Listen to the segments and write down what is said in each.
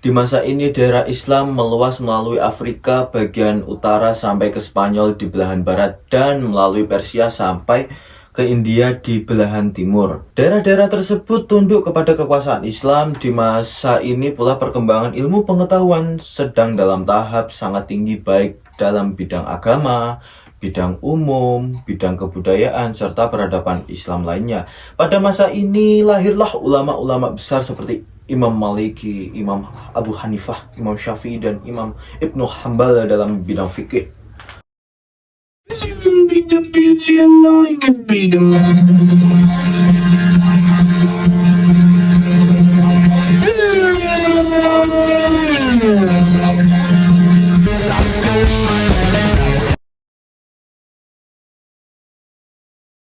Di masa ini daerah Islam meluas melalui Afrika bagian utara sampai ke Spanyol di belahan barat dan melalui Persia sampai ke India di belahan timur. Daerah-daerah tersebut tunduk kepada kekuasaan Islam. Di masa ini pula perkembangan ilmu pengetahuan sedang dalam tahap sangat tinggi, baik dalam bidang agama, bidang umum, bidang kebudayaan, serta peradaban Islam lainnya. Pada masa ini lahirlah ulama-ulama besar seperti Imam Maliki, Imam Abu Hanifah, Imam Syafi'i, dan Imam Ibnu Hambal dalam bidang fikih. You can be the beauty and know you can be the man.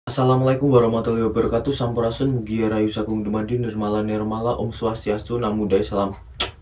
Assalamualaikum warahmatullahi wabarakatuh. Sampurasun, Mugia Rayu Sakung Dumadi, Nirmala Nirmala, Om Swastiastu, Namo Buddhaya, Salam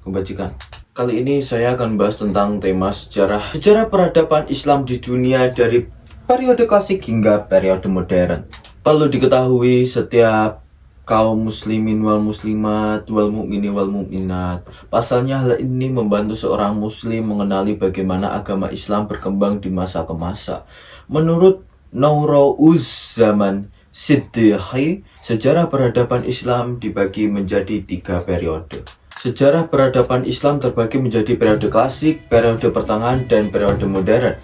Kebajikan. Kali ini saya akan bahas tentang tema sejarah peradaban Islam di dunia dari periode klasik hingga periode modern. Perlu diketahui setiap kaum muslimin wal muslimat wal mu'mini wal mu'minat. Pasalnya hal ini membantu seorang muslim mengenali bagaimana agama Islam berkembang di masa ke masa. Menurut Naurouz Zaman Siddiqi, sejarah peradaban Islam dibagi menjadi 3 periode. Sejarah peradaban Islam terbagi menjadi periode klasik, periode pertengahan, dan periode modern.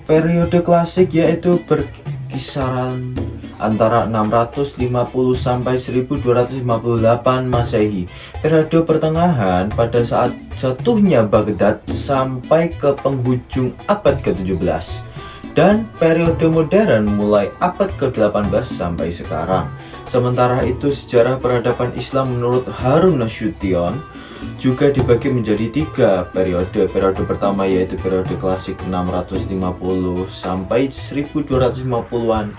Periode klasik yaitu berkisaran antara 650 sampai 1258 Masehi. Periode pertengahan pada saat jatuhnya Baghdad sampai ke penghujung abad ke-17. Dan periode modern mulai abad ke-18 sampai sekarang. Sementara itu sejarah peradaban Islam menurut Harun Nasution juga dibagi menjadi 3 periode. Periode pertama yaitu periode klasik 650 sampai 1250-an.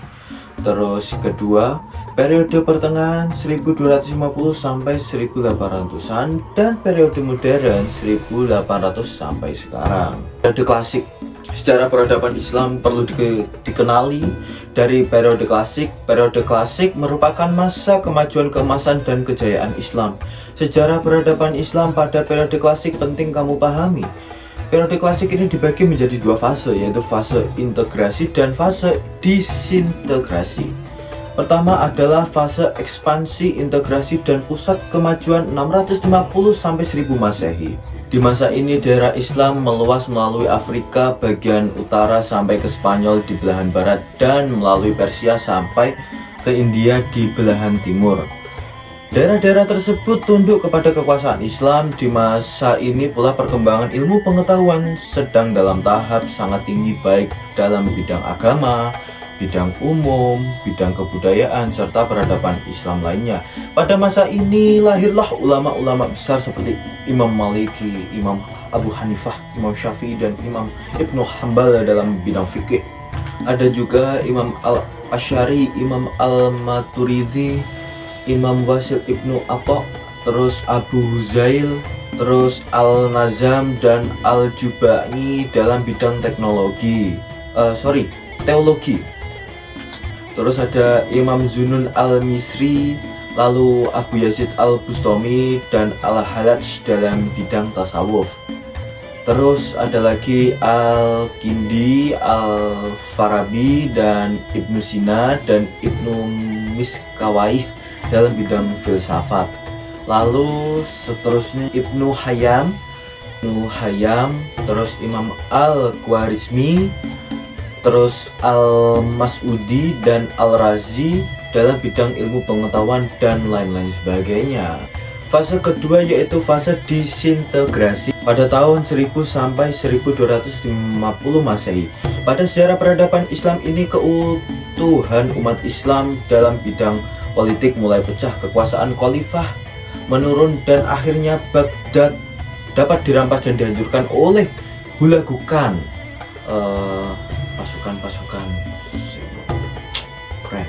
Terus kedua, periode pertengahan 1250 sampai 1800-an, dan periode modern 1800 sampai sekarang. Periode klasik. Sejarah peradaban Islam perlu dikenali dari periode klasik. Periode klasik merupakan masa kemajuan, keemasan, dan kejayaan Islam. Sejarah peradaban Islam pada periode klasik penting kamu pahami. Periode klasik ini dibagi menjadi 2 fase, yaitu fase integrasi dan fase disintegrasi. Pertama adalah fase ekspansi, integrasi, dan pusat kemajuan 650 sampai 1000 Masehi. Di masa ini daerah Islam meluas melalui Afrika bagian utara sampai ke Spanyol di belahan barat dan melalui Persia sampai ke India di belahan timur. Daerah-daerah tersebut tunduk kepada kekuasaan Islam. Di masa ini pula perkembangan ilmu pengetahuan sedang dalam tahap sangat tinggi, baik dalam bidang agama, bidang umum, bidang kebudayaan, serta peradaban Islam lainnya. Pada masa ini lahirlah ulama-ulama besar seperti Imam Maliki, Imam Abu Hanifah, Imam Syafi'i, dan Imam Ibnu Hambal dalam bidang fikih. Ada juga Imam Al-Asy'ari, Imam Al-Maturidi, Imam Wasil Ibnu Atha, terus Abu Huzail, terus Al-Nazam, dan Al-Juba'i dalam bidang teologi. Terus ada Imam Zunun Al-Misri, lalu Abu Yazid Al-Bustami, dan Al-Halaj dalam bidang tasawuf. Terus ada lagi Al-Kindi, Al-Farabi, dan Ibnu Sina, dan Ibnu Miskawayh dalam bidang filsafat. Lalu seterusnya Ibnu Hayyam, terus Imam Al-Khwarizmi, terus Al-Mas'udi, dan Al-Razi dalam bidang ilmu pengetahuan, dan lain-lain sebagainya. Fase kedua yaitu fase disintegrasi pada tahun 1000 sampai 1250 Masehi. Pada sejarah peradaban Islam ini keutuhan umat Islam dalam bidang politik mulai pecah, kekuasaan khalifah menurun, dan akhirnya Baghdad dapat dirampas dan dihancurkan oleh Hulagukan. Pasukan keren.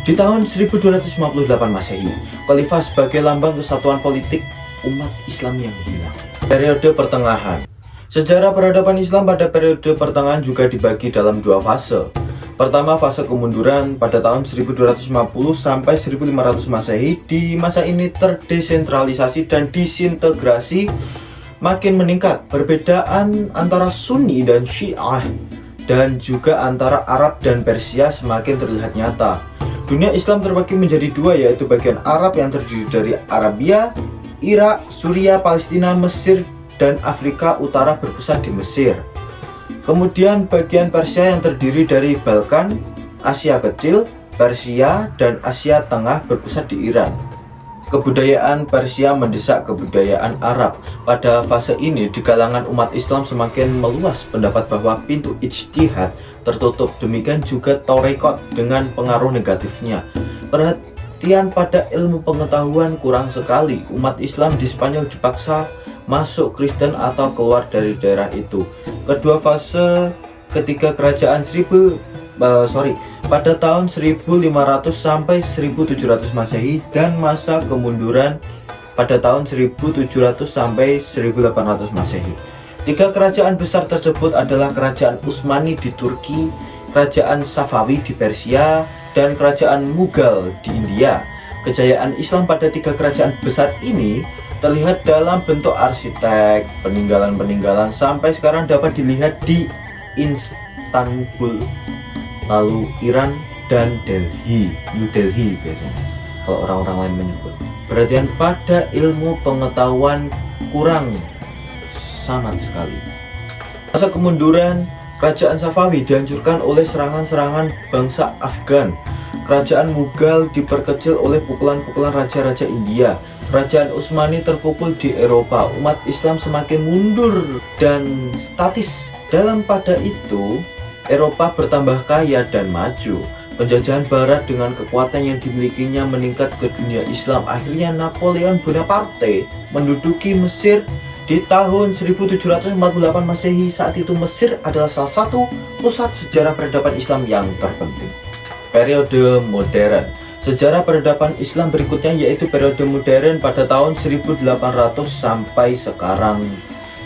Di tahun 1258 Masehi, Khalifah sebagai lambang kesatuan politik umat Islam yang hilang. Periode pertengahan. Sejarah peradaban Islam pada periode pertengahan juga dibagi dalam 2 fase. Pertama, fase kemunduran pada tahun 1250 sampai 1500 Masehi. Di masa ini terdesentralisasi dan disintegrasi makin meningkat. Perbedaan antara Sunni dan Syiah dan juga antara Arab dan Persia semakin terlihat nyata. Dunia Islam terbagi menjadi dua, yaitu bagian Arab yang terdiri dari Arabia, Irak, Suriah, Palestina, Mesir, dan Afrika Utara berpusat di Mesir. Kemudian bagian Persia yang terdiri dari Balkan, Asia Kecil, Persia, dan Asia Tengah berpusat di Iran. Kebudayaan Persia mendesak kebudayaan Arab. Pada fase ini, di kalangan umat Islam semakin meluas pendapat bahwa pintu ijtihad tertutup. Demikian juga tarekat dengan pengaruh negatifnya. Perhatian pada ilmu pengetahuan kurang sekali. Umat Islam di Spanyol dipaksa masuk Kristen atau keluar dari daerah itu. Kedua fase, ketika kerajaan pada tahun 1500 sampai 1700 Masehi dan masa kemunduran pada tahun 1700 sampai 1800 Masehi. Tiga kerajaan besar tersebut adalah kerajaan Utsmani di Turki, kerajaan Safawi di Persia, dan kerajaan Mughal di India. Kejayaan Islam pada tiga kerajaan besar ini terlihat dalam bentuk arsitek, peninggalan-peninggalan sampai sekarang dapat dilihat di Istanbul, lalu Iran, dan Delhi, New Delhi biasanya kalau orang-orang lain menyebut. Perhatian pada ilmu pengetahuan kurang sangat sekali. Masa kemunduran, kerajaan Safawi dihancurkan oleh serangan-serangan bangsa Afgan. Kerajaan Mughal diperkecil oleh pukulan-pukulan raja-raja India. Kerajaan Utsmani terpukul di Eropa. Umat Islam semakin mundur dan statis. Dalam pada itu, Eropa bertambah kaya dan maju. Penjajahan Barat dengan kekuatan yang dimilikinya meningkat ke dunia Islam. Akhirnya Napoleon Bonaparte menduduki Mesir di tahun 1748 Masehi. Saat itu Mesir adalah salah satu pusat sejarah peradaban Islam yang terpenting. Periode modern. Sejarah peradaban Islam berikutnya yaitu periode modern pada tahun 1800 sampai sekarang.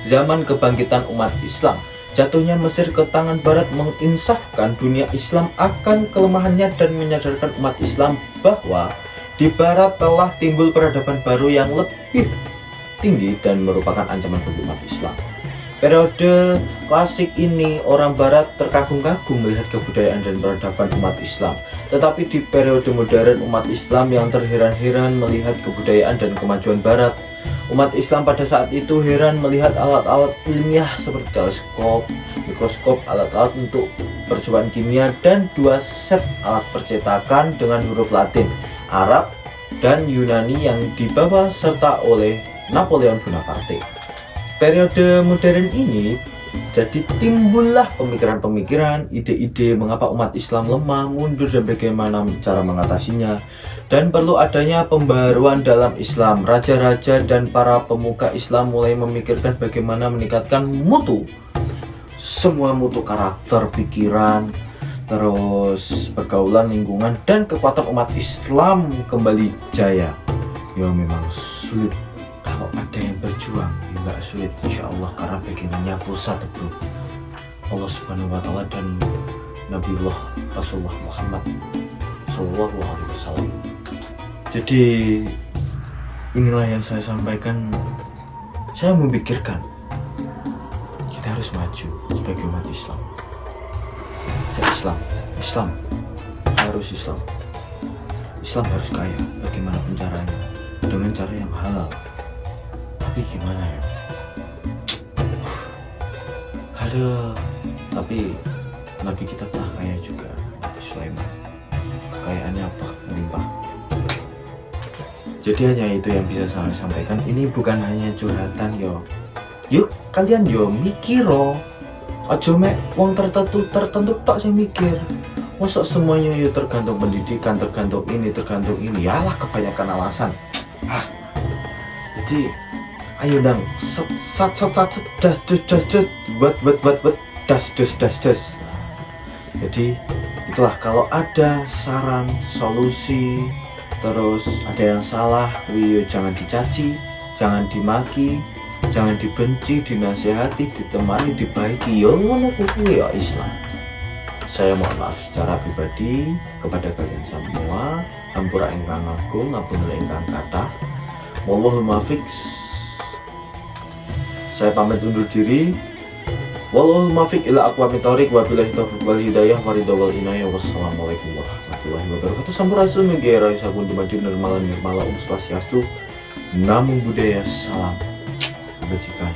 Zaman kebangkitan umat Islam. Jatuhnya Mesir ke tangan Barat menginsafkan dunia Islam akan kelemahannya dan menyadarkan umat Islam bahwa di Barat telah timbul peradaban baru yang lebih tinggi dan merupakan ancaman bagi umat Islam. Periode klasik ini orang Barat terkagum-kagum melihat kebudayaan dan peradaban umat Islam. Tetapi di periode modern umat Islam yang terheran-heran melihat kebudayaan dan kemajuan Barat. Umat Islam pada saat itu heran melihat alat-alat ilmiah seperti teleskop, mikroskop, alat-alat untuk percobaan kimia, dan dua set alat percetakan dengan huruf Latin, Arab, dan Yunani yang dibawa serta oleh Napoleon Bonaparte. Periode modern ini jadi timbullah pemikiran-pemikiran, ide-ide mengapa umat Islam lemah, mundur, dan bagaimana cara mengatasinya. Dan perlu adanya pembaruan dalam Islam. Raja-raja dan para pemuka Islam mulai memikirkan bagaimana meningkatkan mutu. Semua mutu karakter, pikiran, terus pergaulan, lingkungan, dan kekuatan umat Islam kembali jaya. Ya memang sulit. Kalau ada yang berjuang, ya nggak sulit insya Allah, karena bagingannya pusat bro. Allah Subhanahu wa Ta'ala dan Nabiullah Rasulullah Muhammad Sallallahu Alaihi Wasallam. Jadi inilah yang saya sampaikan. Saya memikirkan kita harus maju sebagai umat Islam. Ya Islam harus Islam harus kaya. Bagaimanapun caranya, dengan cara yang halal. Tapi gimana ya? Tapi Nabi kita pernah kaya juga, Nabi Sulaiman. Kekayaannya apa? Melimpah. Jadi hanya itu yang bisa saya sampaikan. Ini bukan hanya curhatan yo. Yuk kalian yo mikiro. Aja mek wong tertentu tok sing mikir. Masa semuanya yo tergantung pendidikan, tergantung ini. Yalah kebanyakan alasan. Jadi ayo dang, das. Jadi itulah, kalau ada saran, solusi, terus ada yang salah, jangan dicaci, jangan dimaki, jangan dibenci, dinasehati, ditemani, dibaiki. Yo ngono kuwi ya Islam. Saya mohon maaf secara pribadi kepada kalian semua. Hampura ingkang agung, ngapunten ingkang kathah. Wallahul muwaffiq. Saya pamit undur diri. Wallahul muwaffiq ila aqwamit thoriq wa billahi taufiq wal hidayah wa ridha wal inayah. Wassalamualaikum warahmatullahi wabarakatuh. Sampurasun negara sagun dumadin nirmala swastiastu. Namo Buddhaya, salam kebajikan.